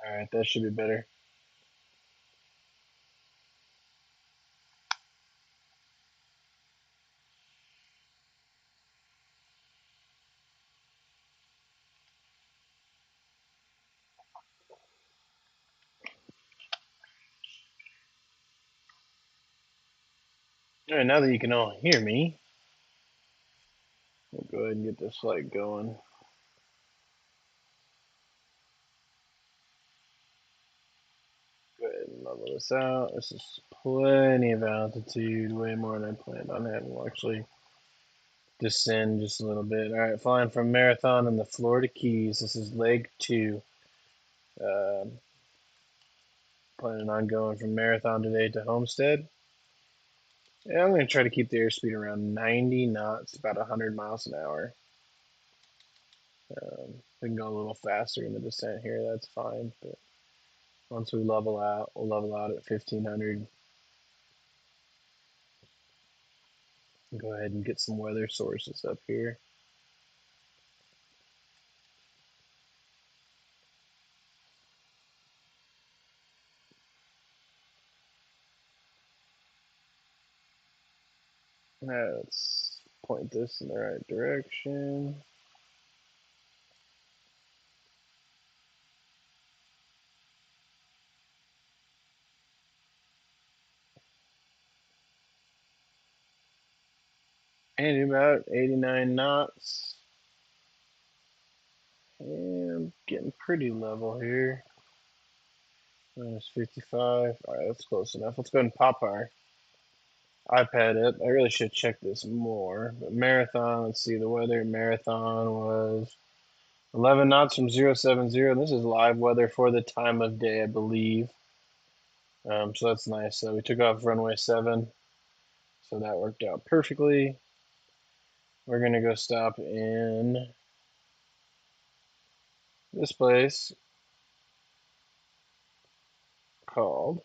All right, that should be better. All right, now that you can all hear me, we'll go ahead and get this flight going. Go ahead and level this out. This is plenty of altitude, way more than I planned on having. We'll actually descend just a little bit. All right, flying from Marathon in the Florida Keys. This is leg 2. Planning on going from Marathon today to Homestead. Yeah, I'm going to try to keep the airspeed around 90 knots, about 100 miles an hour. We can go a little faster in the descent here, that's fine. But once we level out, we'll level out at 1500. Go ahead and get some weather sources up here. Let's point this in the right direction. And about 89 knots. And I'm getting pretty level here. Minus 55. Alright, that's close enough. Let's go ahead and pop our iPad up. I really should check this more. But Marathon, let's see, the weather Marathon was 11 knots from 070. This is live weather for the time of day, I believe. So that's nice. So we took off runway 7. So that worked out perfectly. We're going to go stop in this place called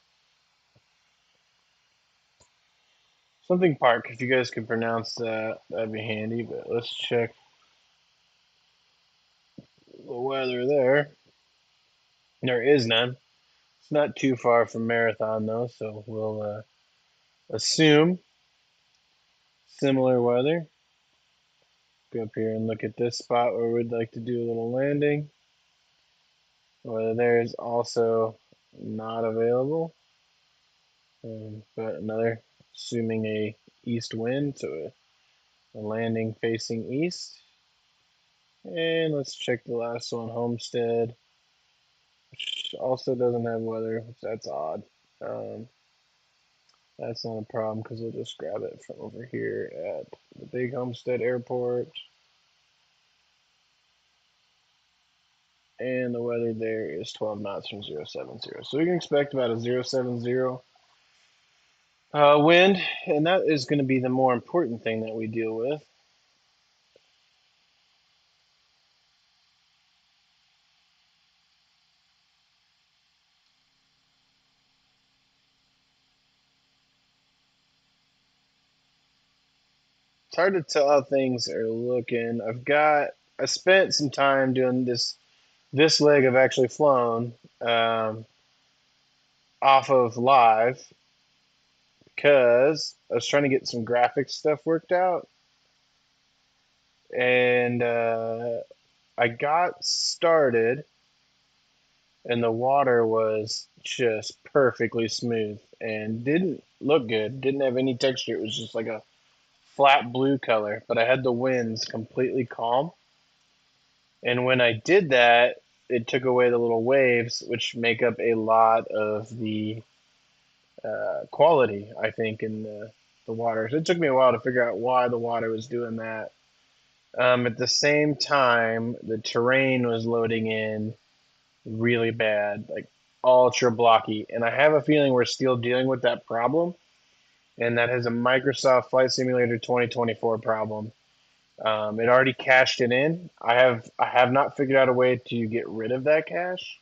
something Park. If you guys can pronounce that, that'd be handy. But let's check the weather there. There is none. It's not too far from Marathon, though, so we'll assume similar weather. Go up here and look at this spot where we'd like to do a little landing. Weather there is also not available. But another, assuming a east wind, so a landing facing east. And let's check the last one, Homestead, which also doesn't have weather, which that's odd. That's not a problem because we'll just grab it from over here at the big Homestead Airport. And the weather there is 12 knots from 070. So we can expect about a 070 wind, and that is going to be the more important thing that we deal with. It's hard to tell how things are looking. I spent some time doing this leg I've actually flown off of live because I was trying to get some graphics stuff worked out, and I got started, and the water was just perfectly smooth and didn't look good. Didn't have any texture. It was just like a flat blue color, but I had the winds completely calm. And when I did that, it took away the little waves, which make up a lot of the quality, I think, in the water. So it took me a while to figure out why the water was doing that. At the same time, the terrain was loading in really bad, like ultra blocky. And I have a feeling we're still dealing with that problem. And that is a Microsoft Flight Simulator 2024 problem. It already cached it in. I have not figured out a way to get rid of that cache.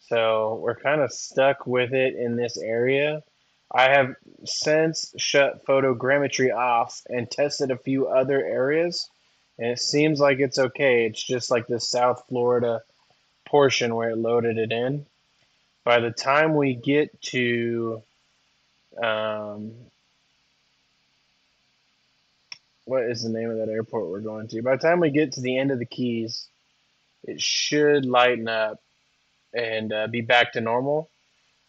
So we're kind of stuck with it in this area. I have since shut photogrammetry off and tested a few other areas, and it seems like it's okay. It's just like the South Florida portion where it loaded it in. By the time we get to um, what is the name of that airport we're going to? By the time we get to the end of the Keys, it should lighten up and be back to normal.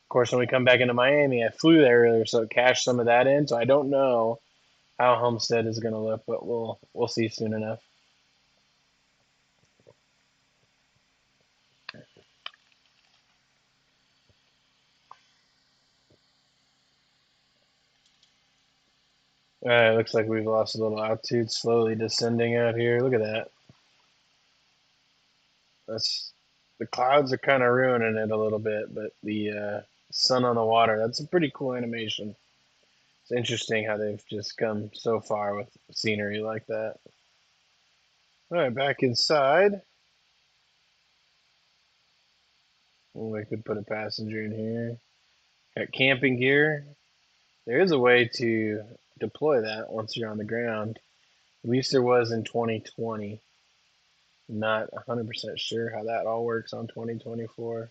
Of course, when we come back into Miami, I flew there earlier, so it cashed some of that in. So I don't know how Homestead is going to look, but we'll see soon enough. It looks like we've lost a little altitude, slowly descending out here. Look at that. That's the clouds are kind of ruining it a little bit, but the sun on the water, that's a pretty cool animation. It's interesting how they've just come so far with scenery like that. All right, back inside. Oh, we could put a passenger in here. Got camping gear. There is a way to deploy that once you're on the ground. At least there was in 2020. Not 100% sure how that all works on 2024.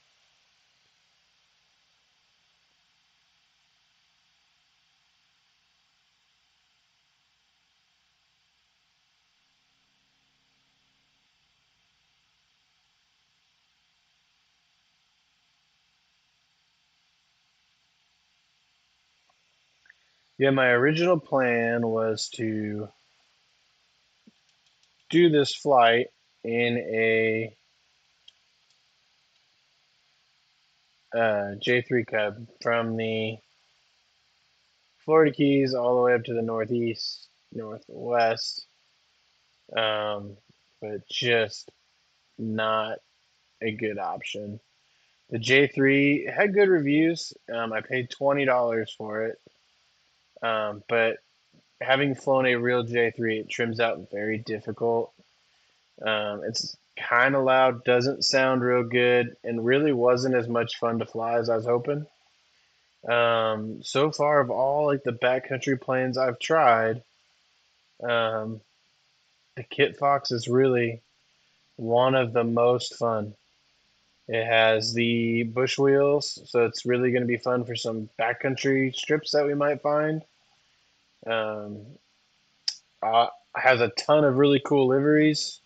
Yeah, my original plan was to do this flight in a J3 Cub from the Florida Keys all the way up to the northeast, northwest, but just not a good option. The J3 had good reviews. I paid $20 for it, but having flown a real J3, it trims out very difficult. It's kind of loud, doesn't sound real good, and really wasn't as much fun to fly as I was hoping. So far, of all like the backcountry planes I've tried, um, the KitFox is really one of the most fun. It has the bush wheels, so it's really going to be fun for some backcountry strips that we might find. Um, has a ton of really cool liveries.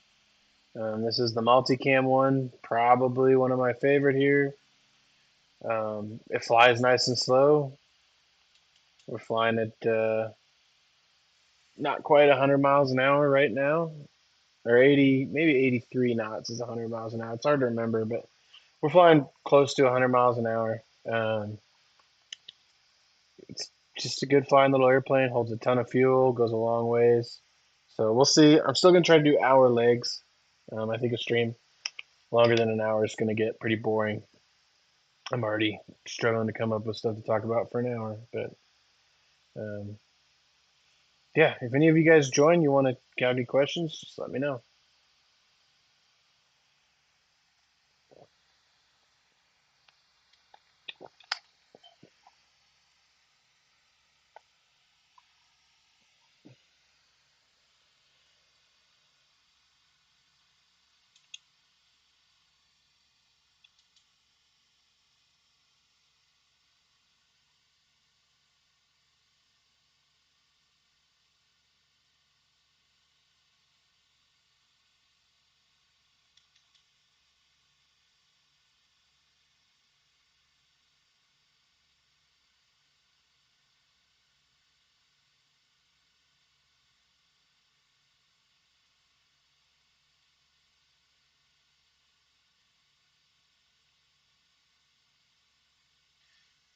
This is the multicam one, probably one of my favorite here. It flies nice and slow. We're flying at not quite 100 miles an hour right now, or 80, maybe 83 knots is 100 miles an hour. It's hard to remember, but we're flying close to 100 miles an hour. It's just a good flying little airplane, holds a ton of fuel, goes a long ways. So we'll see. I'm still going to try to do hour legs. I think a stream longer than an hour is going to get pretty boring. I'm already struggling to come up with stuff to talk about for an hour. But um, yeah, if any of you guys join, you want to got any questions, just let me know.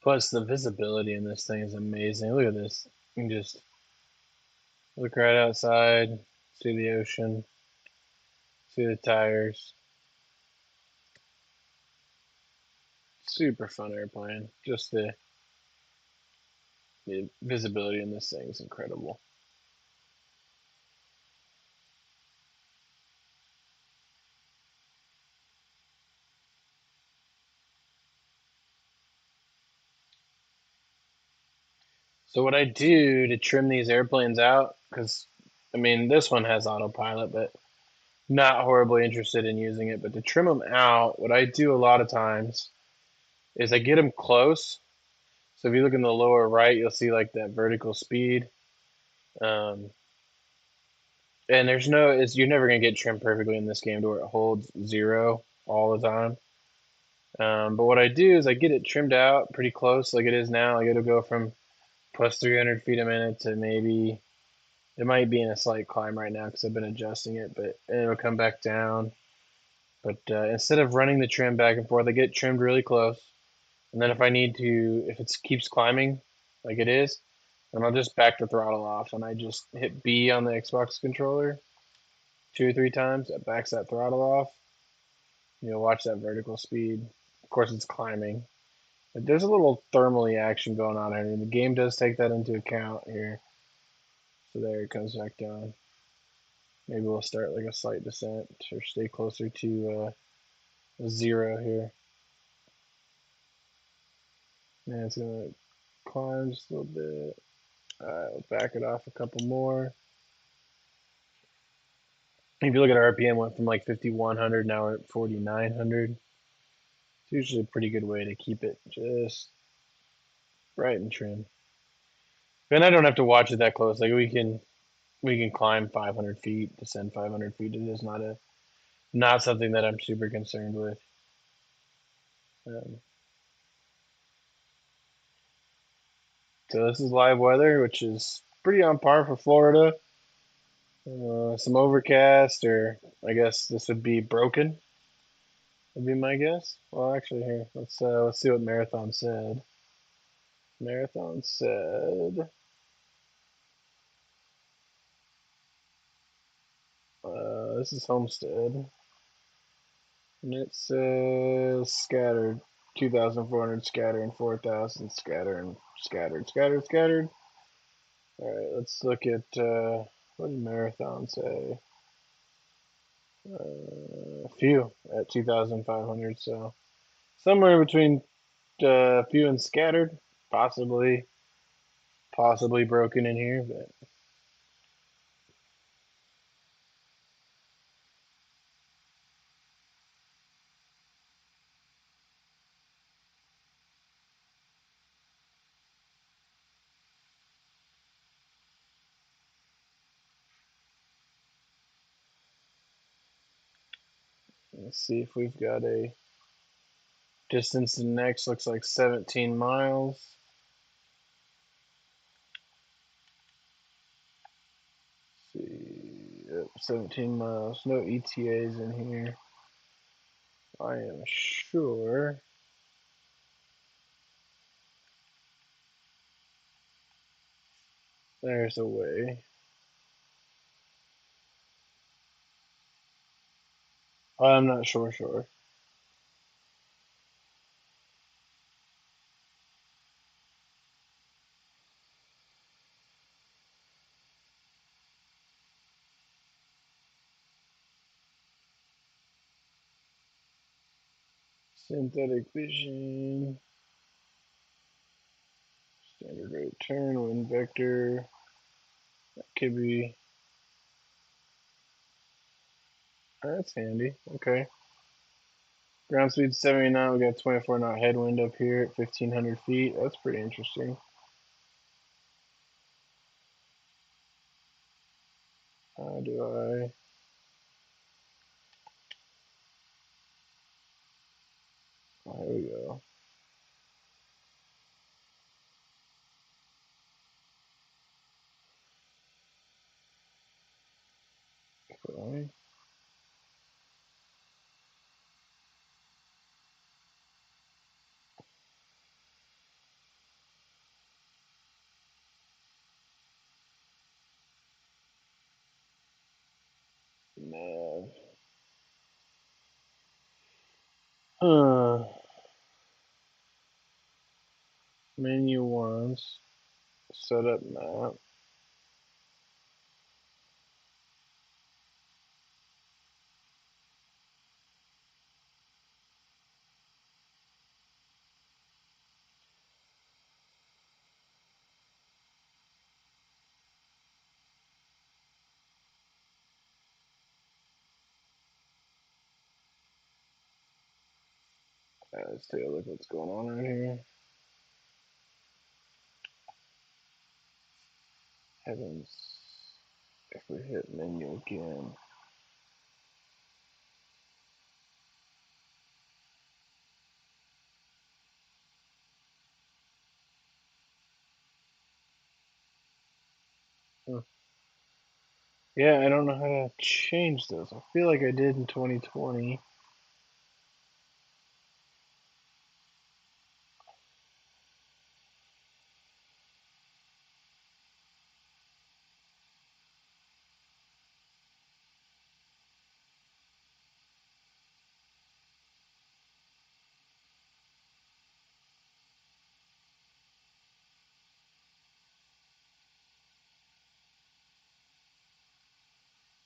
Plus, the visibility in this thing is amazing. Look at this. You can just look right outside, see the ocean, see the tires. Super fun airplane. Just the visibility in this thing is incredible. So what I do to trim these airplanes out, because I mean this one has autopilot, but not horribly interested in using it. But to trim them out, what I do a lot of times is I get them close. So if you look in the lower right, you'll see like that vertical speed. Um, and there's no, it's, you're never gonna get trimmed perfectly in this game to where it holds 0 all the time. But what I do is I get it trimmed out pretty close, like it is now. Like it'll go from plus 300 feet a minute to maybe it might be in a slight climb right now because I've been adjusting it, but it'll come back down. But instead of running the trim back and forth, I get trimmed really close. And then if I need to, if it keeps climbing like it is, then I'll just back the throttle off and I just hit B on the Xbox controller 2 or 3 times. That backs that throttle off. You'll watch that vertical speed. Of course, it's climbing. But there's a little thermally action going on here, and the game does take that into account here. So there it comes back down. Maybe we'll start like a slight descent or stay closer to 0 here. And it's gonna climb just a little bit. We'll back it off a couple more. If you look at our RPM, went from like 5,100, now we're at 4,900. It's usually a pretty good way to keep it just right and trim. And I don't have to watch it that close. Like we can climb 500 feet, descend 500 feet. It is not something that I'm super concerned with. Um, so this is live weather, which is pretty on par for Florida. Some overcast, or I guess this would be broken. Would be my guess. Well, actually, here let's see what Marathon said. Marathon said this is Homestead, and it says scattered 2,400 scatter and 4,000 scatter and scattered. All right, let's look at what did Marathon say? Few at 2,500. So somewhere between few and scattered, possibly broken in here, but let's see if we've got a distance to next. Looks like 17 miles. Let's see, yep, 17 miles. No ETAs in here. I am sure. There's a way. I'm not sure. Synthetic vision. Standard rate turn, wind vector. That could be. That's handy. Okay. Ground speed 79. We got 24 knot headwind up here at 1,500 feet. That's pretty interesting. How do I? Oh, here we go. Okay. Nav. Huh. Menu once. Setup map. Let's take a look what's going on right here. Heavens. If we hit menu again. Yeah, I don't know how to change this. I feel like I did in 2020.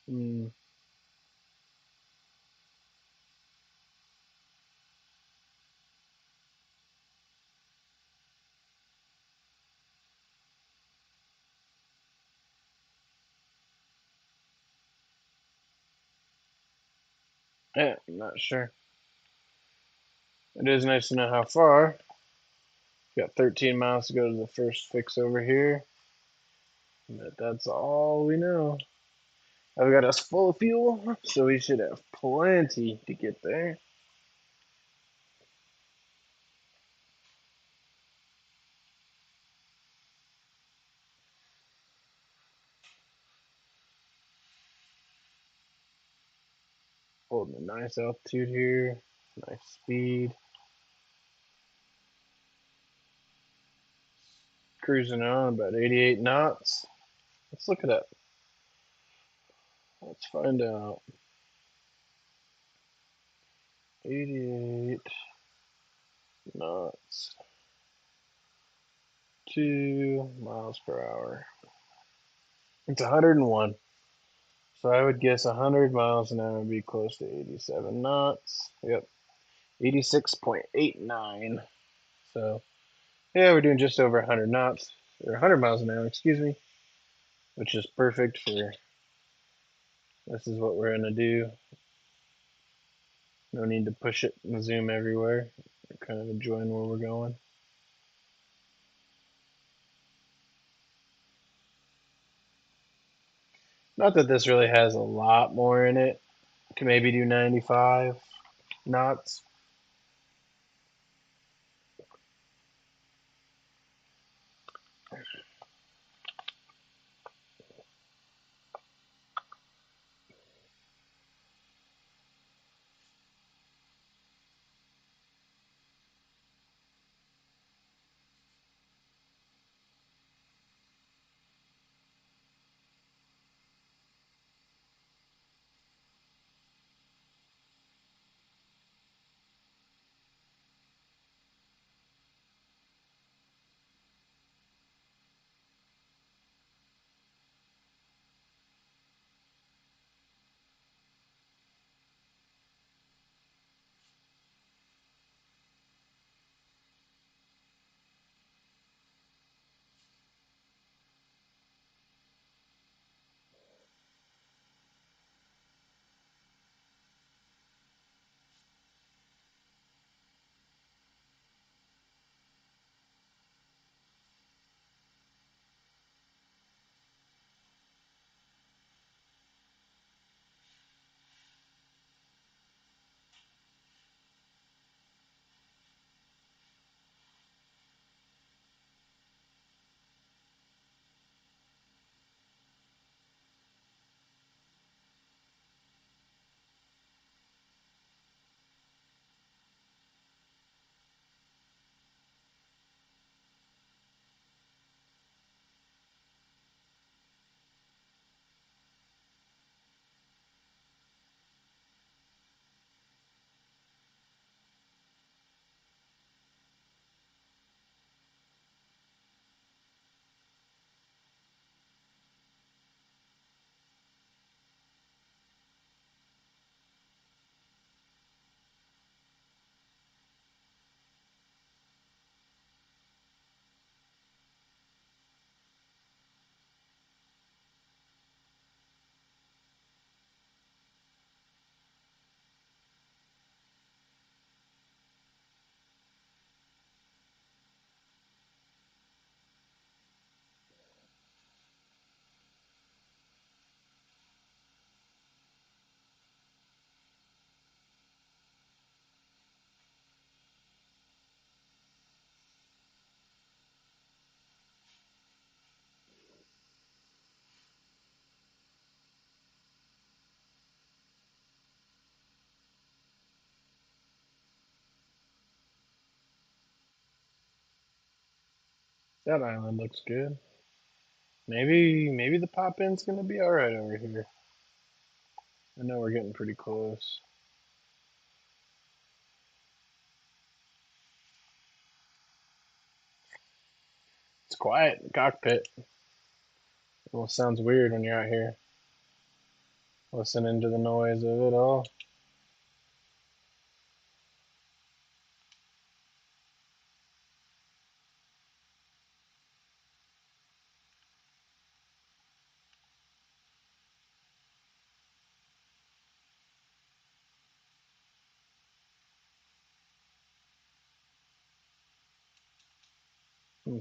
Hmm. Yeah, I'm not sure. It is nice to know how far. Got 13 miles to go to the first fix over here. But that's all we know. I've got us full of fuel, so we should have plenty to get there. Holding a nice altitude here, nice speed. Cruising on about 88 knots. Let's look it up. Let's find out. 88 knots, 2 miles per hour. It's 101. So I would guess 100 miles an hour would be close to 87 knots. Yep, 86.89. So yeah, we're doing just over 100 knots, or 100 miles an hour, excuse me, which is perfect for this is what we're gonna do. No need to push it and zoom everywhere. We're kind of enjoying where we're going. Not that this really has a lot more in it. Can maybe do 95 knots. That island looks good. Maybe the pop in's gonna be alright over here. I know we're getting pretty close. It's quiet in the cockpit. It almost sounds weird when you're out here listening to the noise of it all. Hmm.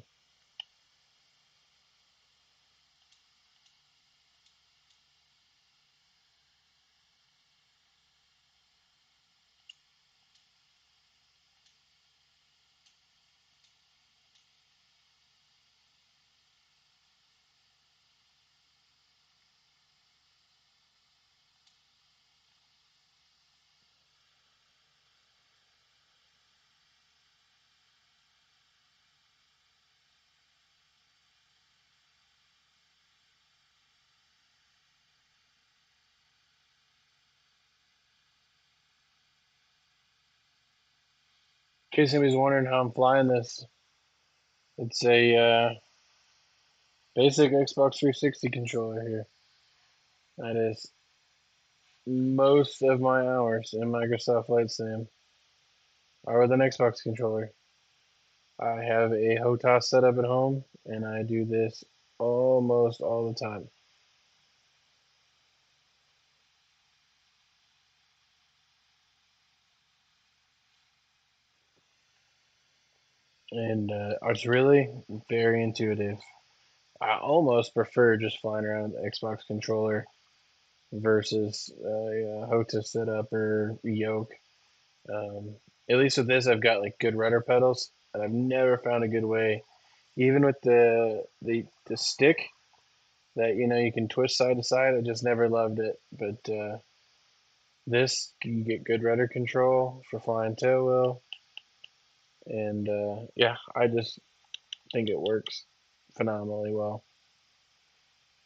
In case anybody's wondering how I'm flying this, it's a basic Xbox 360 controller here. That is most of my hours in Microsoft Flight Sim are with an Xbox controller. I have a HOTAS set up at home, and I do this almost all the time. And it's really very intuitive. I almost prefer just flying around with the Xbox controller versus a HOTAS setup or yoke. Um, at least with this, I've got like good rudder pedals, and I've never found a good way, even with the stick that you can twist side to side. I just never loved it, but this you get good rudder control for flying tail wheel, and yeah, I just think it works phenomenally well,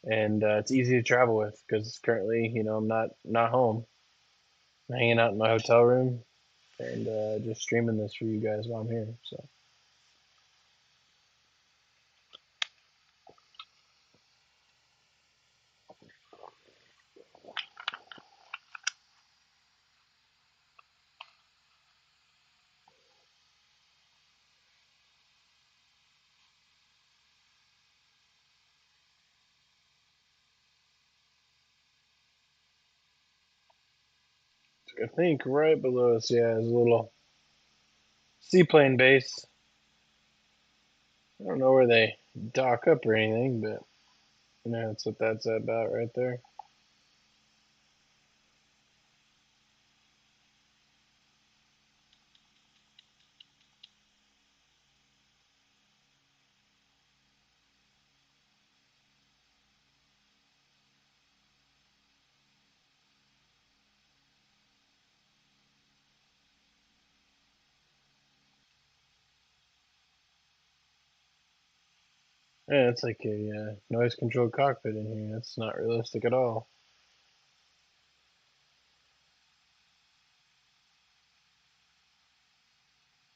and it's easy to travel with because currently, I'm not home, I'm hanging out in my hotel room and just streaming this for you guys while I'm here. So I think right below us, yeah, is a little seaplane base. I don't know where they dock up or anything, but that's what that's about right there. Yeah, it's like a noise controlled cockpit in here. That's not realistic at all.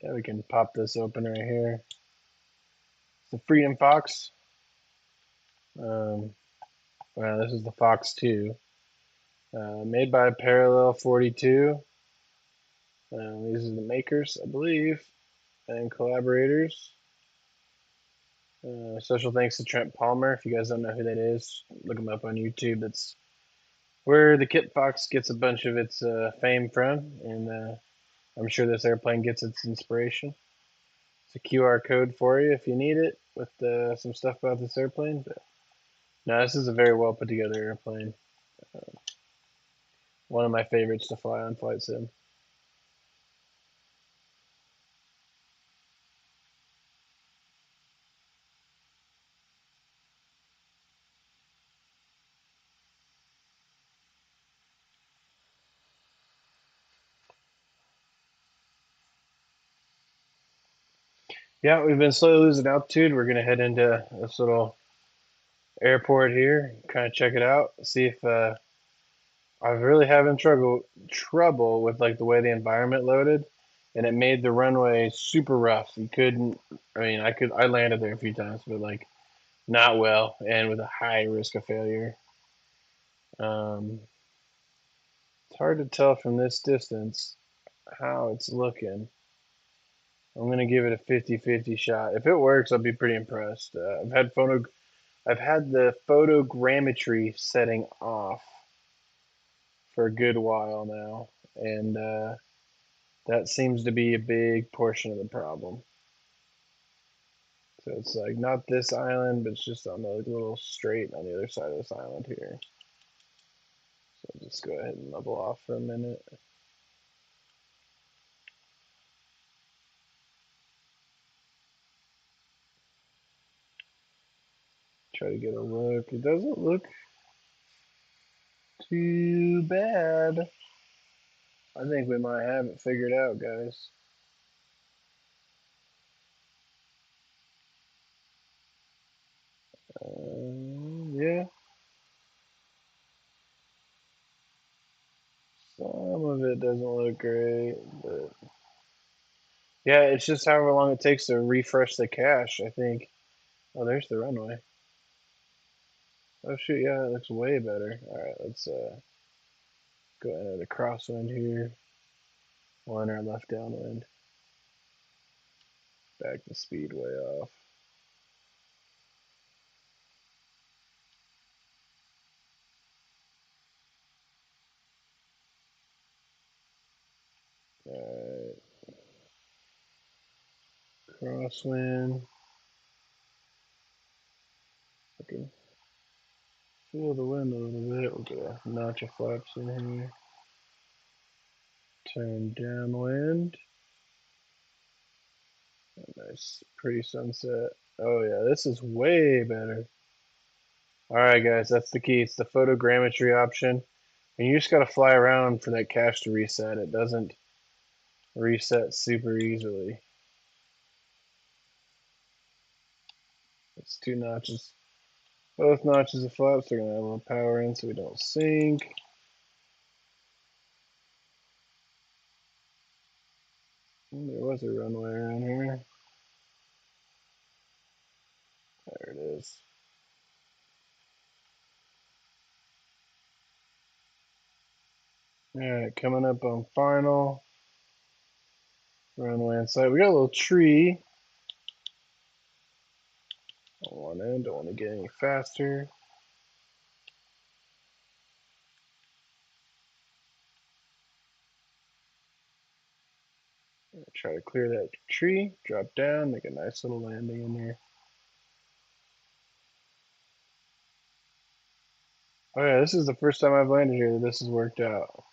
Yeah, we can pop this open right here. It's the Freedom Fox. Um, well, this is the Fox 2. Made by Parallel 42. These are the makers, I believe, and collaborators. Special thanks to Trent Palmer. If you guys don't know who that is, look him up on YouTube. It's where the KitFox gets a bunch of its fame from, and I'm sure this airplane gets its inspiration. It's a QR code for you if you need it with some stuff about this airplane. But no, this is a very well put together airplane. One of my favorites to fly on Flight Sim. Yeah, we've been slowly losing altitude. We're gonna head into this little airport here, kind of check it out, see if I was really having trouble with like the way the environment loaded, and it made the runway super rough. You couldn't. I landed there a few times, but like not well, and with a high risk of failure. Um, it's hard to tell from this distance how it's looking. I'm gonna give it a 50-50 shot. If it works, I'll be pretty impressed. I've had the photogrammetry setting off for a good while now, and that seems to be a big portion of the problem. So it's like not this island, but it's just on the little strait on the other side of this island here. So I'll just go ahead and level off for a minute. Try to get a look. It doesn't look too bad. I think we might have it figured out, guys. Yeah, some of it doesn't look great, but yeah, it's just however long it takes to refresh the cache, I think. Oh, there's the runway. Oh shoot, yeah, that looks way better. Alright, let's go enter the crosswind here. We'll enter left downwind. Back the speed way off. Alright, crosswind. I can feel the wind a little bit. We'll get a notch of flaps in here. Turn downwind. Nice, pretty sunset. Oh yeah, this is way better. Alright guys, that's the key. It's the photogrammetry option. And you just gotta fly around for that cache to reset. It doesn't reset super easily. It's two notches. Both notches of flaps are gonna have a little power in so we don't sink. There was a runway around here. There it is. Alright, coming up on final. Runway inside. We got a little tree on one end. Don't want to get any faster. Try to clear that tree, drop down, make a nice little landing in here. Oh yeah, this is the first time I've landed here that this has worked out.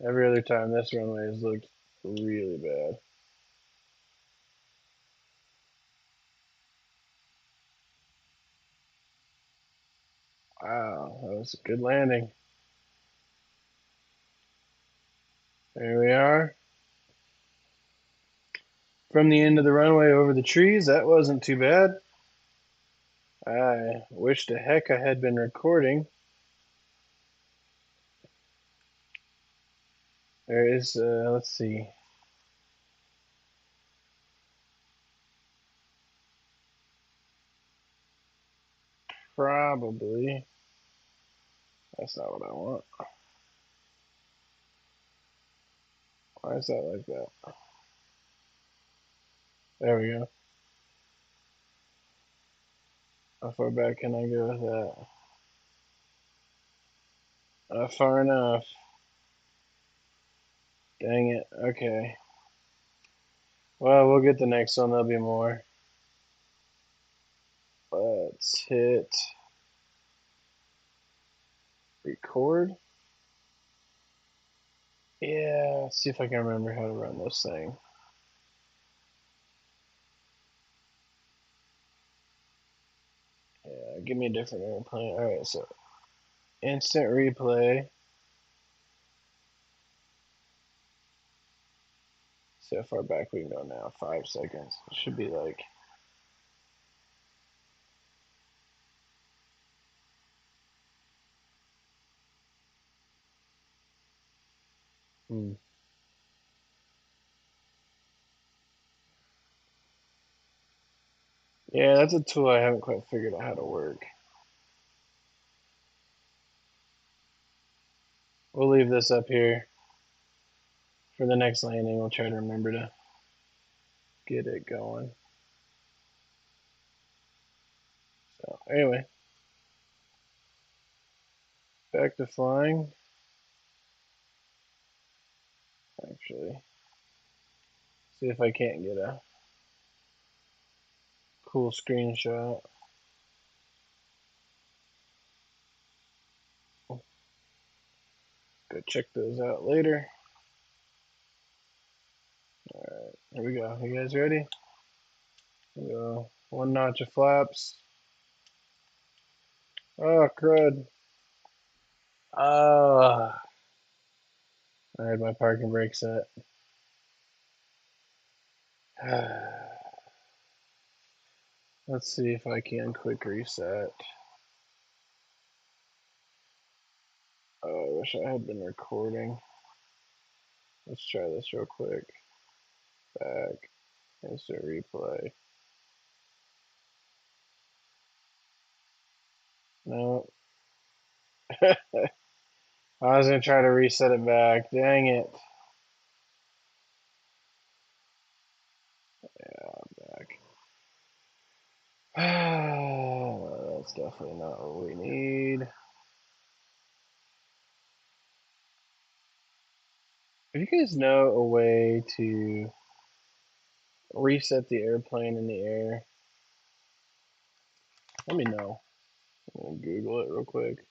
Every other time this runway has looked really bad. Wow, that was a good landing. There we are. From the end of the runway over the trees, that wasn't too bad. I wish to heck I had been recording. There is, let's see. Probably. That's not what I want. Why is that like that? There we go. How far back can I go with that? Not far enough. Dang it. Okay. Well, we'll get the next one. There'll be more. Let's hit record. Yeah, let's see if I can remember how to run this thing. Yeah, give me a different airplane. Alright, so instant replay. See how far back we can go now. 5 seconds. It should be like. Yeah, that's a tool I haven't quite figured out how to work. We'll leave this up here for the next landing. We'll try to remember to get it going. So anyway, back to flying. Actually, see if I can't get a cool screenshot. Go check those out later. Alright, here we go. You guys ready? Here we go. 1 notch of flaps. Oh, crud. Oh, I had my parking brake set. Let's see if I can quick reset. Oh, I wish I had been recording. Let's try this real quick. Back. Insert replay. No. I was going to try to reset it back. Dang it. Yeah, I'm back. That's definitely not what we need. If you guys know a way to reset the airplane in the air, let me know. I'm going to Google it real quick.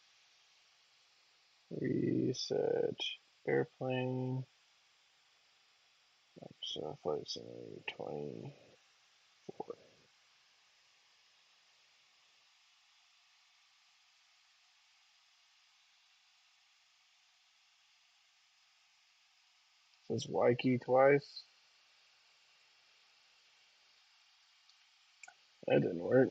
Reset airplane. So flight simulator 24. Says Y key twice. That didn't work.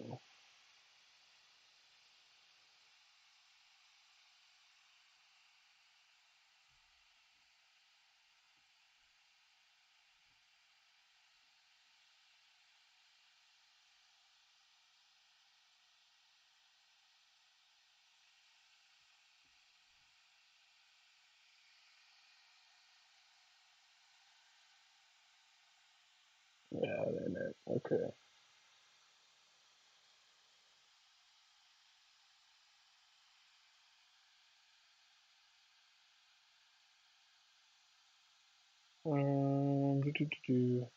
Yeah, that ain't it. Okay. Do, do, do, do.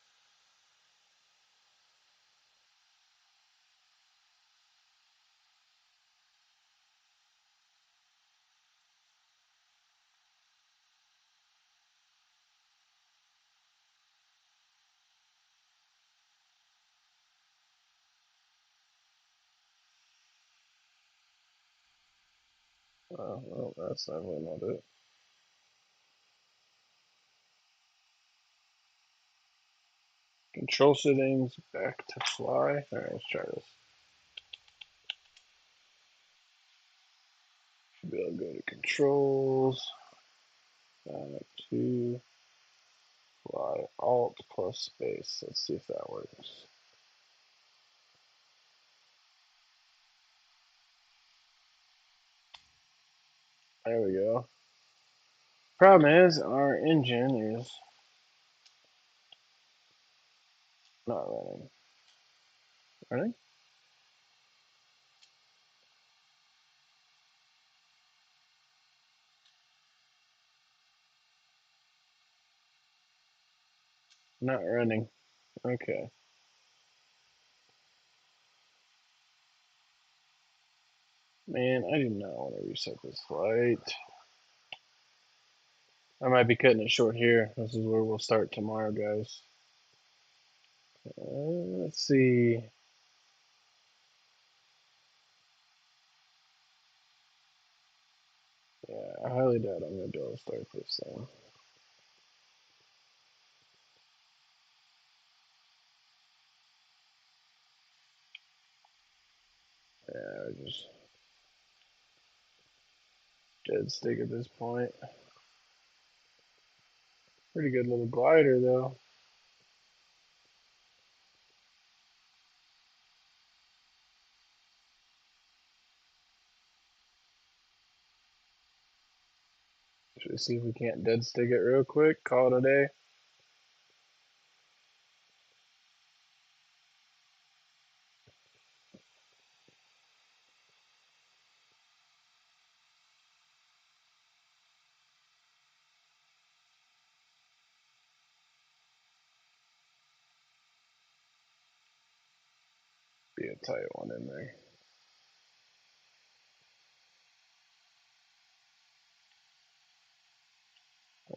Oh, well, that's definitely not it. Control settings, back to fly. Alright, let's try this. Should be able to go to controls, back to fly, alt plus space. Let's see if that works. There we go. Problem is, our engine is not running. Running? Not running. Okay. Man, I do not want to reset this flight. I might be cutting it short here. This is where we'll start tomorrow, guys. Let's see. Yeah, I highly doubt I'm going to be able to start this thing. just dead stick at this point. Pretty good little glider though. Should we see if we can't dead stick it real quick? Call it a day. Be a tight one in there.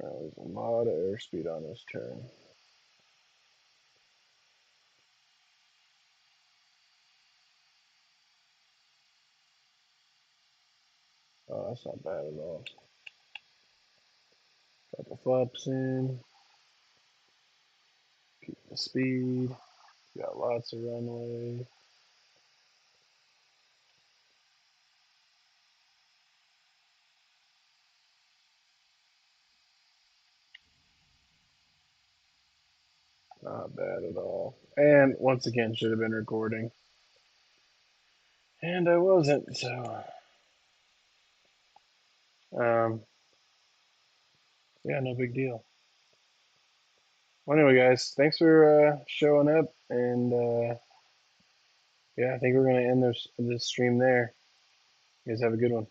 There's a lot of airspeed on this turn. Oh, that's not bad at all. Got the flaps in. Keep the speed. Got lots of runway. Not bad at all. And once again, should have been recording. And I wasn't, so. Yeah, no big deal. Well, anyway, guys, thanks for showing up. And yeah, I think we're going to end this stream there. You guys have a good one.